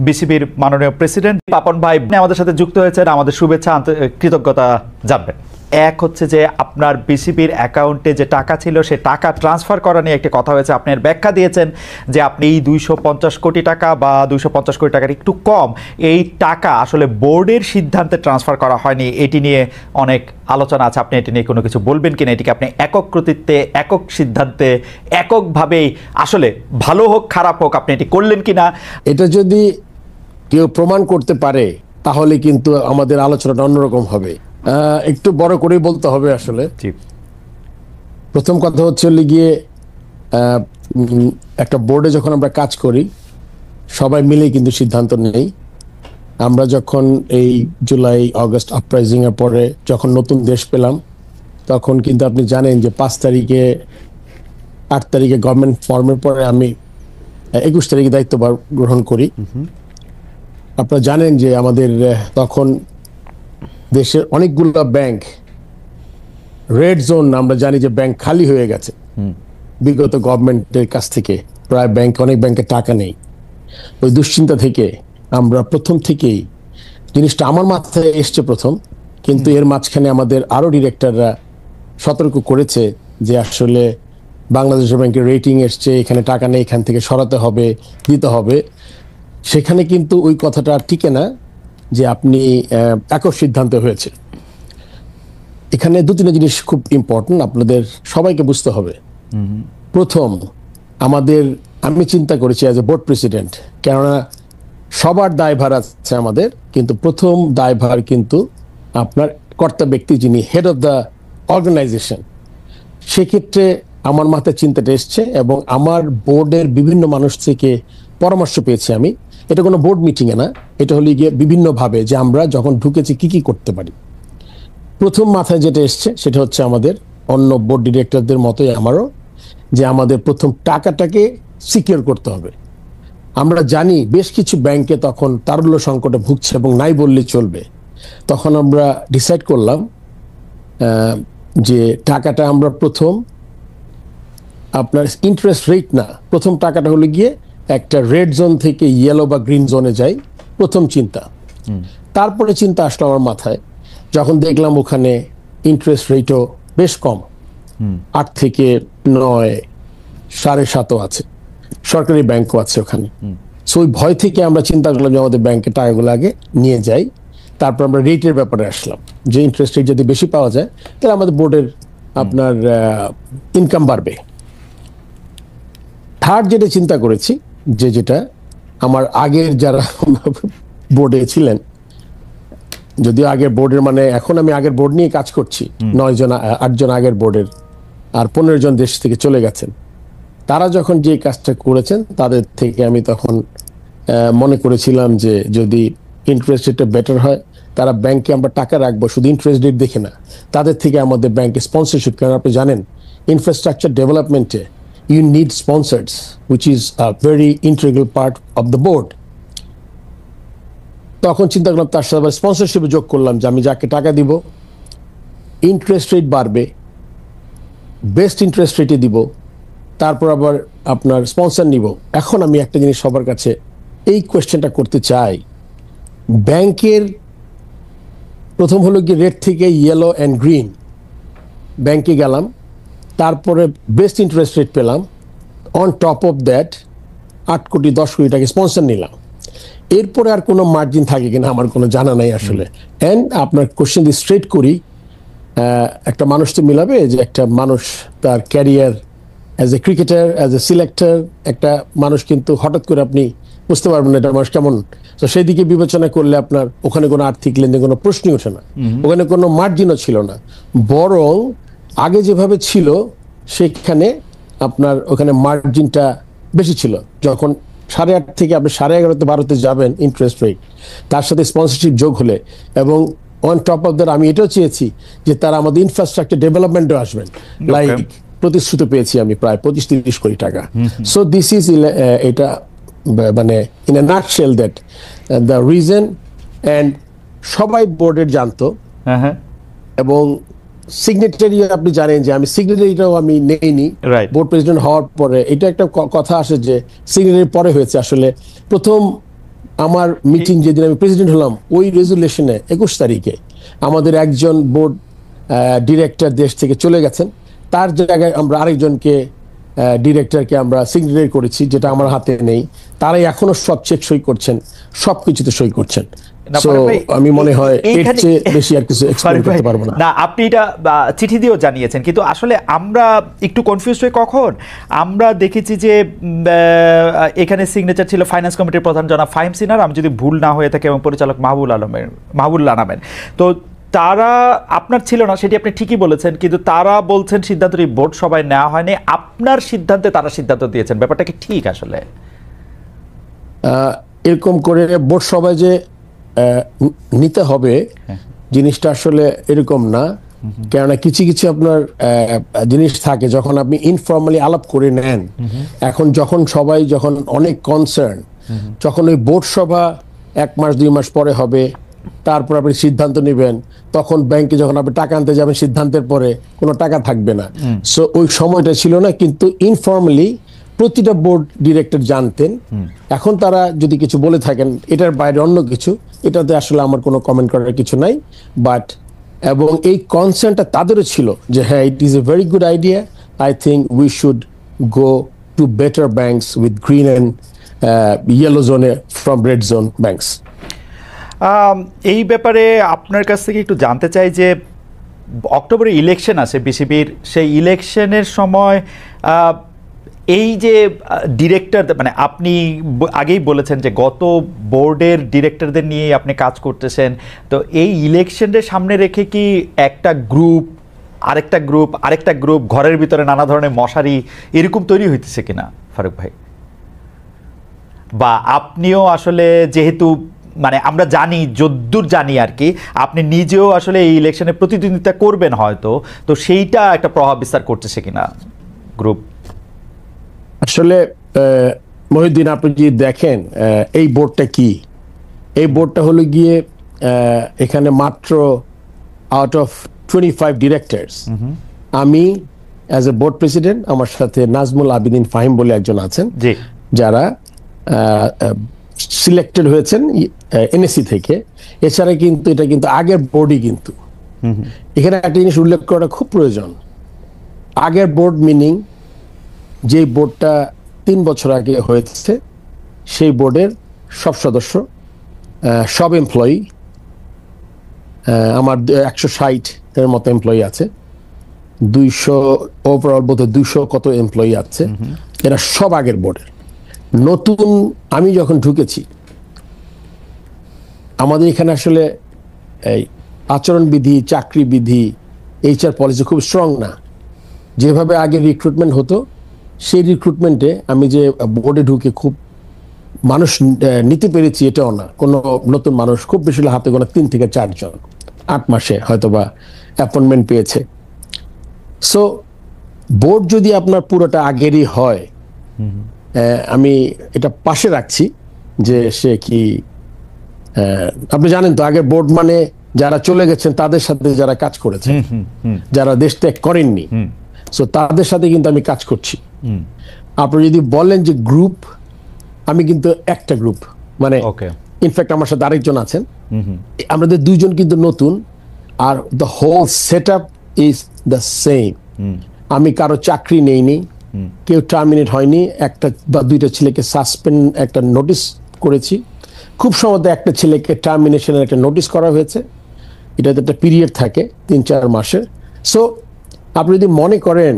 বিসিবির মাননীয় প্রেসিডেন্ট পাপন ভাই আমাদের সাথে যুক্ত হয়েছেন, আমাদের শুভেচ্ছা কৃতজ্ঞতা জানবেন। এক হচ্ছে যে আপনার বিসিবির অ্যাকাউন্টে যে টাকা ছিল সে টাকা ট্রান্সফার করা নিয়ে একটি কথা হয়েছে। আপনি ব্যাখ্যা দিয়েছেন যে আপনি এই 250 কোটি টাকা বা 250 কোটি টাকার একটু কম এই টাকা আসলে বোর্ডের সিদ্ধান্তে ট্রান্সফার করা হয়নি, এটি নিয়ে অনেক আলোচনা আছে। আপনি এটি নিয়ে কোনো কিছু বলবেন কিনা? এটিকে আপনি একক কর্তৃত্বে, একক সিদ্ধান্তে, এককভাবেই আসলে ভালো হোক খারাপ হোক আপনি এটি করলেন কিনা? এটা যদি কেউ প্রমাণ করতে পারে তাহলে কিন্তু আমাদের আলোচনাটা অন্যরকম হবে। একটু বড় করেই বলতে হবে আসলে। প্রথম কথা হচ্ছে গিয়ে একটা বোর্ডে যখন আমরা কাজ করি সবাই মিলেই কিন্তু সিদ্ধান্ত নেই। আমরা যখন এই জুলাই আগস্ট আপরাইজিং এর পরে যখন নতুন দেশ পেলাম তখন কিন্তু আপনি জানেন যে 5 তারিখে 8 তারিখে গভর্নমেন্ট ফর্মের পরে আমি 21 তারিখে দায়িত্ব গ্রহণ করি। আপনারা জানেন যে আমাদের তখন দেশের অনেকগুলো ব্যাংক রেড জোন, আমরা জানি যে ব্যাংক খালি হয়ে গেছে বিগত গভর্নমেন্টের কাছ থেকে, প্রায় অনেক ব্যাংকে টাকা নেই। ওই দুশ্চিন্তা থেকে আমরা প্রথম থেকেই জিনিসটা আমার মাথায় এসছে প্রথম, কিন্তু এর মাঝখানে আমাদের আরো ডিরেক্টররা সতর্ক করেছে যে আসলে বাংলাদেশ ব্যাংকের রেটিং এসছে, এখানে টাকা নেই, এখান থেকে সরাতে হবে, দিতে হবে। সেখানে কিন্তু ওই কথাটা টিকে না যে আপনি একক সিদ্ধান্ত হয়েছে। এখানে 2-3 জিনিস খুব ইম্পর্টেন্ট, আপনাদের সবাইকে বুঝতে হবে। প্রথম, আমি চিন্তা করেছি অ্যাজ এ বোর্ড প্রেসিডেন্ট, কেননা সবার দায়ভার আছে আমাদের, কিন্তু প্রথম দায়ভার কিন্তু আপনার কর্তা ব্যক্তি যিনি হেড অফ দ্য অর্গানাইজেশন। সেক্ষেত্রে আমার মাথায় চিন্তাটা এসছে এবং আমার বোর্ডের বিভিন্ন মানুষ থেকে পরামর্শ পেয়েছি আমি। এটা কোনো বোর্ড মিটিংয়ে না, এটা হলে গিয়ে বিভিন্নভাবে যে আমরা যখন ঢুকেছি কি কি করতে পারি। প্রথম মাথায় যেটা এসছে সেটা হচ্ছে আমাদের অন্য বোর্ড ডিরেক্টরদের মতোই আমারও, যে আমাদের প্রথম টাকাটাকে সিকিউর করতে হবে। আমরা জানি বেশ কিছু ব্যাংকে তখন তারল্য সংকটে ভুগছে এবং নাই বললেই চলবে। তখন আমরা ডিসাইড করলাম যে টাকাটা আমরা প্রথম আপনার ইন্টারেস্ট রেট না, প্রথম টাকাটা হলো গিয়ে একটা রেড জোন থেকে ইয়েলো বা গ্রিন জোনে যাই, প্রথম চিন্তা। তারপরে চিন্তা আসলো আমার মাথায় যখন দেখলাম ওখানে ইন্টারেস্ট রেটও বেশ কম, 8 থেকে 9, 7.5 আছে, সরকারি ব্যাংকও আছে ওখানে। সো ওই ভয় থেকে আমরা চিন্তা করলাম যে আমাদের ব্যাংকের টাকাগুলো আগে নিয়ে যাই। তারপর আমরা রেটের ব্যাপারে আসলাম যে ইন্টারেস্ট রেট যদি বেশি পাওয়া যায় তাহলে আমাদের বোর্ডের আপনার ইনকাম বাড়বে। থার্ড যেটা চিন্তা করেছি, যেটা আমার আগের যারা বোর্ডে ছিলেন, যদিও আগের বোর্ডের মানে এখন আমি আগের বোর্ড নিয়ে কাজ করছি, 8 জন আগের বোর্ডের আর 15 জন দেশ থেকে চলে গেছেন। তারা যখন যে কাজটা করেছেন তাদের থেকে আমি তখন মনে করেছিলাম যে যদি ইন্টারেস্ট রেটটা বেটার হয়, তারা ব্যাংকে আমরা টাকা রাখবো শুধু ইন্টারেস্ট রেট দেখে না, তাদের থেকে আমাদের ব্যাংকে স্পন্সরশিপ, কারণ আপনি জানেন infrastructure ডেভেলপমেন্টে you need sponsors, which is a very integral part of the board. তখন চিন্তা করলাম তার সাথে স্পন্সরশিপে যোগ করলাম যে আমি যাকে টাকা দিব ইন্টারেস্ট রেট বাড়বে, বেস্ট ইন্টারেস্ট রেটে দিব, তারপর আবার আপনার স্পন্সর নিব। এখন আমি একটা জিনিস সবার কাছে এই কোয়েশ্চেনটা করতে চাই, ব্যাংকের প্রথম হলো কি রেড থেকে ইয়েলো অ্যান্ড গ্রিন, ব্যাংকে গেলাম, তারপরে বেস্ট ইন্টারেস্ট রেট পেলাম, অন টপ অফ দ্যাট 8 কোটি 10 কোটি টাকা স্পন্সর নিলাম। এরপরে আর কোনো মার্জিন থাকে কিনা আমার কোনো জানা নাই আসলে। অ্যান্ড আপনার কোশ্চেন দিয়ে স্ট্রেট করি, একটা মানুষ তো মিলাবে যে একটা মানুষ তার career as a cricketer, as a selector, একটা মানুষ কিন্তু হঠাৎ করে আপনি বুঝতে পারবেন না এটা মানুষ কেমন। তো সেই দিকে বিবেচনা করলে আপনার ওখানে কোনো আর্থিক লেনদেন কোনো প্রশ্নই ওঠে না, ওখানে কোনো মার্জিনও ছিল না, বরং আগে যেভাবে ছিল সেখানে আপনার ওখানে মার্জিনটা বেশি ছিল। যখন 8.5 থেকে আপনি 11.5 12তে যাবেন ইন্টারেস্ট রেট, তার সাথে স্পন্সরশিপ যোগ হলে, এবং অন টপ অফ দ্যাট আমি এটাও চেয়েছি যে তারা আমাদের ইনফ্রাস্ট্রাকচার ডেভেলপমেন্টও আসবেন, লাইক প্রতিশ্রুতি পেয়েছি আমি প্রায় 25-30 কোটি টাকা। সো দিস ইজ এটা মানে in a nutshell that the reason. And সবাই বোর্ডের জানতো, এবং সিগনেটারি আপনি জানেন যে আমি সিগনেটারিটাও আমি নেইনি বোর্ড প্রেসিডেন্ট হওয়ার পরে। এটা একটা কথা আসে যে সিগনেটারি পরে হয়েছে, আসলে প্রথম আমার মিটিং যেদিন আমি প্রেসিডেন্ট হলাম ওই রেজুলেশনে 21 তারিখে আমাদের একজন বোর্ড ডিরেক্টর দেশ থেকে চলে গেছেন, তার জায়গায় আমরা আরেকজনকে ডিরেক্টরকে আমরা সিগনেচার করেছি, যেটা আমার হাতে নেই। তারাই এখনো সব চেক সই করছেন, সবকিছুতে সই করছেন। So, আমি মনে হয় এর চেয়ে বেশি আর কিছু এক্সপ্লেইন করতে পারবো না। না, আপনি এটা চিঠি দিয়েও জানিয়েছেন, কিন্তু আসলে আমরা একটু কনফিউজ হই কখন আমরা দেখেছি যে এখানে সিগনেচার ছিল ফাইন্যান্স কমিটির প্রধান জনাব ফাহিম সিনহার, আমি যদি ভুল না হয়ে থাকে, এবং পরিচালক মাহবুবুল্লাহ নামের। তো তারা আপনার ছিল না, সেটি আপনি ঠিকই বলেছেন, কিন্তু তারা বলছেন সিদ্ধান্তটি বোর্ড সভায় নেওয়া হয়নি, আপনার সিদ্ধান্তে তারা সিদ্ধান্ত দিয়েছেন। ব্যাপারটা কি ঠিক? আসলে এরকম করে বোর্ড সভায় যে নিতে হবে জিনিসটা আসলে এরকম না। কেননা কিছু কিছু আপনার জিনিস থাকে যখন আপনি ইনফর্মালি আলাপ করে নেন, এখন যখন সবাই যখন অনেক কনসার্ন, যখন ওই বোর্ড সভা 1 মাস 2 মাস পরে হবে, তারপর আপনি সিদ্ধান্ত নেবেন, তখন ব্যাংকে যখন আপনি টাকা আনতে যাবেন সিদ্ধান্তের পরে কোনো টাকা থাকবে না। সো ওই সময়টা ছিল না, কিন্তু ইনফর্মালি প্রতিটা বোর্ড ডিরেক্টর জানতেন। এখন তারা যদি কিছু বলে থাকেন এটার বাইরে অন্য কিছু, এটাতে আসলে আমার কোনো কমেন্ট করার কিছু নাই। বাট এবং এই কনসার্নটা তাদেরও ছিল যে হ্যাঁ, it is a very good idea, I think we should go to better banks with green and yellow জোনে ফ্রম রেড জোন ব্যাংকস। এই ব্যাপারে আপনার কাছ থেকে একটু জানতে চাই যে অক্টোবরে ইলেকশন আছে বিসিবির, সেই ইলেকশনের সময় এই যে ডিরেক্টর, মানে আপনি আগেই বলেছেন যে গত বোর্ডের ডিরেক্টরদের নিয়ে আপনি কাজ করতেছেন, তো এই ইলেকশনের সামনে রেখে কি একটা গ্রুপ আরেকটা গ্রুপ ঘরের ভিতরে নানা ধরনের মশারি এরকম তৈরি হইতেছে কিনা ফারুক ভাই? বা আপনিও আসলে যেহেতু, মানে আমরা জানি, যদ্দূর জানি আর কি, আপনি নিজেও আসলে এই ইলেকশনে প্রতিদ্বন্দ্বিতা করবেন হয়তো, তো সেইটা একটা প্রভাব বিস্তার করতেছে কিনা গ্রুপ? আসলে মহিউদ্দিন, আপনি যদি দেখেন এই বোর্ডটা কি, এই বোর্ডটা হলো গিয়ে এখানে মাত্র আউট অফ 25 ডিরেক্টরস, আমি অ্যাজ এ বোর্ড প্রেসিডেন্ট, আমার সাথে নাজমুল আবিদিন ফাহিম বলে একজন আছেন, যারা সিলেক্টেড হয়েছেন এনএসসি থেকে। এছাড়া কিন্তু এটা কিন্তু আগের বোর্ডই, কিন্তু এখানে একটা জিনিস উল্লেখ করাটা খুব প্রয়োজন। আগের বোর্ড মিনিং যে বোর্ডটা 3 বছর আগে হয়েছে, সেই বোর্ডের সব সদস্য, সব এমপ্লয়ি, আমার 160 এর মতো এমপ্লয়ি আছে, 200 ওভারঅল বোধহয় 200 কত এমপ্লয়ি আছে, এরা সব আগের বোর্ডের। নতুন আমি যখন ঢুকেছি, আমাদের এখানে আসলে এই আচরণবিধি, চাকরিবিধি, এইচআর পলিসি খুব স্ট্রং না। যেভাবে আগে রিক্রুটমেন্ট হতো, সেই রিক্রুটমেন্টে আমি যে বোর্ডে ঢুকে খুব মানুষ নিতে পেরেছি এটাও না। কোনো নতুন মানুষ খুব বেশি হাতে গোনা 3 থেকে 4 জন 8 মাসে হয়তোবা অ্যাপয়েন্টমেন্ট পেয়েছে। সো বোর্ড যদি আপনার পুরোটা আগেরই হয়, আমি এটা পাশে রাখছি যে সে কি, আপনি জানেন তো আগের বোর্ড মানে যারা চলে গেছেন তাদের সাথে যারা কাজ করেছে, যারা দেশ ত্যাগ করেননি, সো তাদের সাথে কিন্তু আমি কাজ করছি। আপনি যদি বলেন যে গ্রুপ, আমি কিন্তু একটা গ্রুপ, মানে ইনফ্যাক্ট আমার সাথে আরেকজন আছেন, আমাদের 2 জন কিন্তু নতুন, আর the whole set up is the same. আমি কারো চাকরি নেইনি, কেউ টার্মিনেট হয়নি, একটা বা 2টা ছেলেকে সাসপেন্ড একটা নোটিশ করেছি, খুব সম্ভবত একটা ছেলেকে টার্মিনেশনের একটা নোটিশ করা হয়েছে। এটাতে একটা পিরিয়ড থাকে 3-4 মাসের। সো আপনি যদি মনে করেন